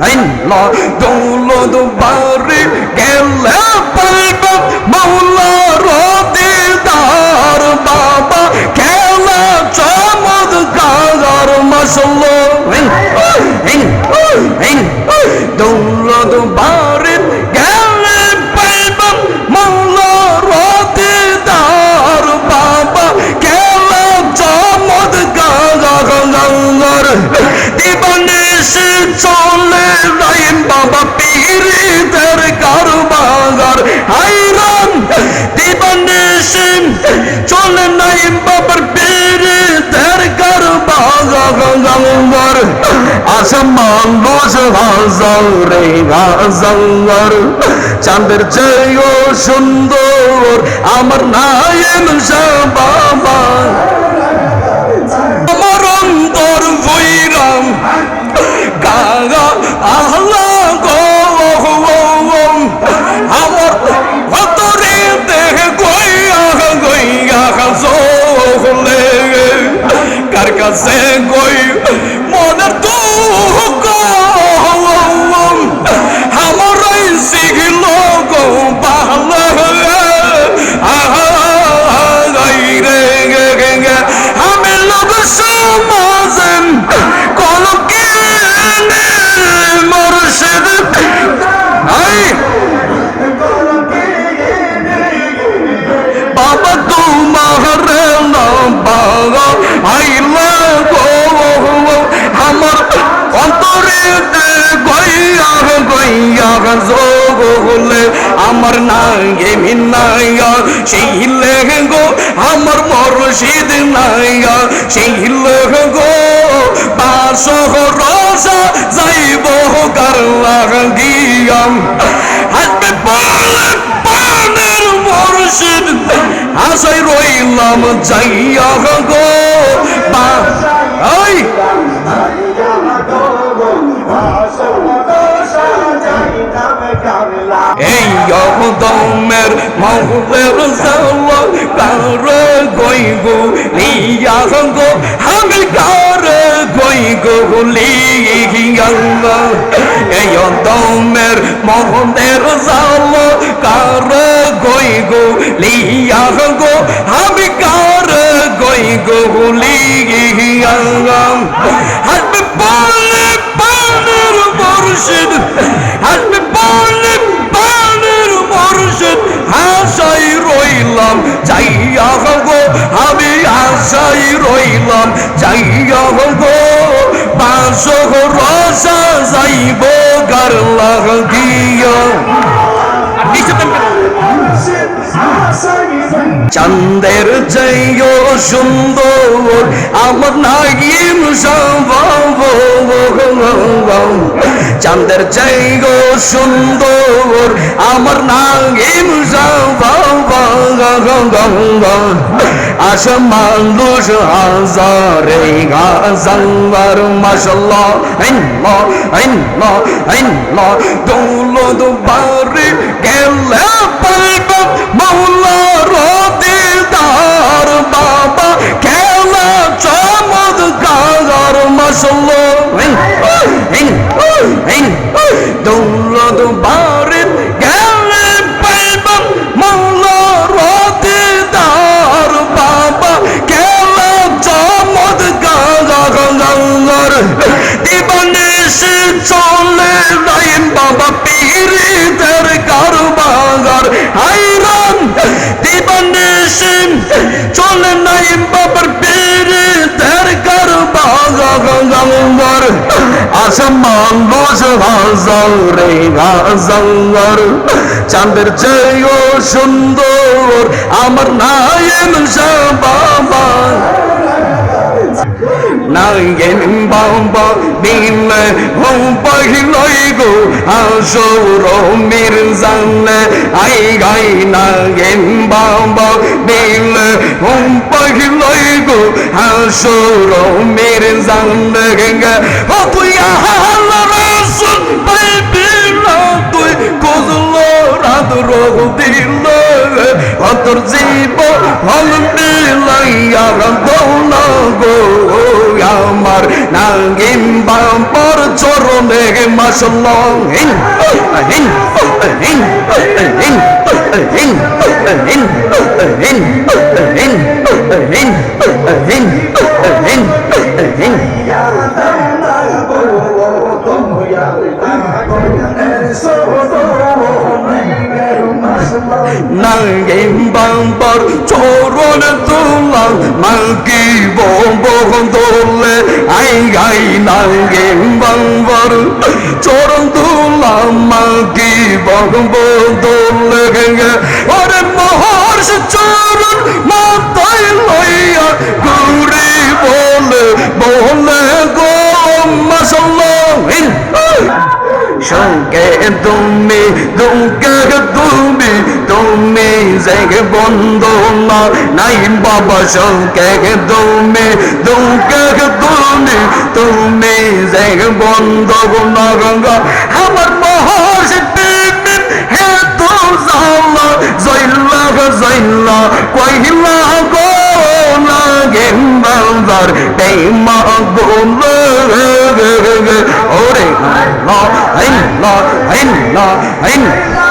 আইল্লা দৌলত বাড়ি গেলে পাইব মৌলার দিদার বাবা খেলা চমৎকার মশলো দৌলত বাড়ি গেলে পাইব মৌলার দিদার বাবা খেলা চমৎকার দিবানিশি চলে রাইম বাবা পীরিতের কারবাগার হাইরান দিবানিশি চলে নাইম বাবার পীরিতের কারবাগার আসমান রোজ হাজারে হাজার চাঁদের চেয়েও সুন্দর আমার নাইম বাবা আমার অন্তর ভৈরাম কাগা আহলা গো আমার অন্তরে দেহ গইয়া গইয়া জোলে কার কাছে গই মনের দুঃখ আমার শিখিল গো পাহলা আমি লোক সমাজেন কলকে মুর্শিদ আই বাবা তোমার বাবা আইলা গো আমার অন্তরে গইয়া গইয়া জোলে আমার নাগে মিনাইয়া সেই গো আমার মুর্শিদ নাইয়া সেই গো বাসহ রসা যাইব কারলা গিয়াম হাসবে বলে পানের মুর্শিদ আশাই রইলাম যাইয়া গো বা ওই এই দমের মহলের জালা কার গই গো লিয়া গো আমি কার গই গো লিয়া এই দমের মহলের জালা কার গই গো লিয়া গো আমি কার গই গো লিয়া হাসবে বলে পানের মুর্শিদ হাসবে বলে পানের মুর্শিদ আশাই রইলাম যাইয়া গো আমি আশাই রইলাম যাইয়া গো বাসহ রসা যাইব গারলা গিয়া চাঁদের চেয়েও সুন্দর আমার নাইম চাঁদের চেয়েও সুন্দর আমার নাইম আসমান লুস হাজারে হাজার মাশাল্লাহ দৌলত বাড়ি গেলে পাইব মৌলার দিদার বাবা খেলা চমৎকার মাশাল্লাহ দৌলত বাড়ি গেলে পাইব মৌলার দিদার বাবা খেলা চমৎকার দিবানিশি চলে রাইম বাবা পীরিতের কারবাগার হাইরান দিবানিশি চলে নাইম বাবার পীরিতের কারবাগার আসমান রোজ হাজারে হাজার চাঁদের চেয়েও সুন্দর আমার নাইম বাবা নাইম বাবা দিলে হো পাহিলই গো আসর মির্জানে আই গাই নাইম বাবা দিলে হো পাহিলই গো আসর মির্জানে গঙ্গা ও তুই আল্লাহ রাসূল পাইবি না তুই কজলো রাত রোগ দিল অতর জীব হল মিলাইয়া দৌলা গো আমার বাবার নাগিন বাবার চরণে মাশাআল্লাহ হিন হিন হিন হিন হিন হিন হিন হিন হিন হিন হিন হিন নাগিন বাবার চরণ তুলাম মাগি বলে আই গাই নাগিন বাবার চরণ তুলাম মাগি বলে ওরে মহর্ষ চরণ মাথায় লইয়া ঘুরি বলে গো মাশাআল্লাহ সঙ্গে তুমি দুঃখে তুমি জেগে বন্ধু না নাই বাবা সঙ্গে তুমি দুঃখে তুমি জেগে বন্ধু না গঙ্গা আমার মহর্ষ হে তো জালা জইলা কইলা গো লাগে বাবার বেমা বলে ওরে আল্লাহ আল্লাহ আল্লাহ আল্লাহ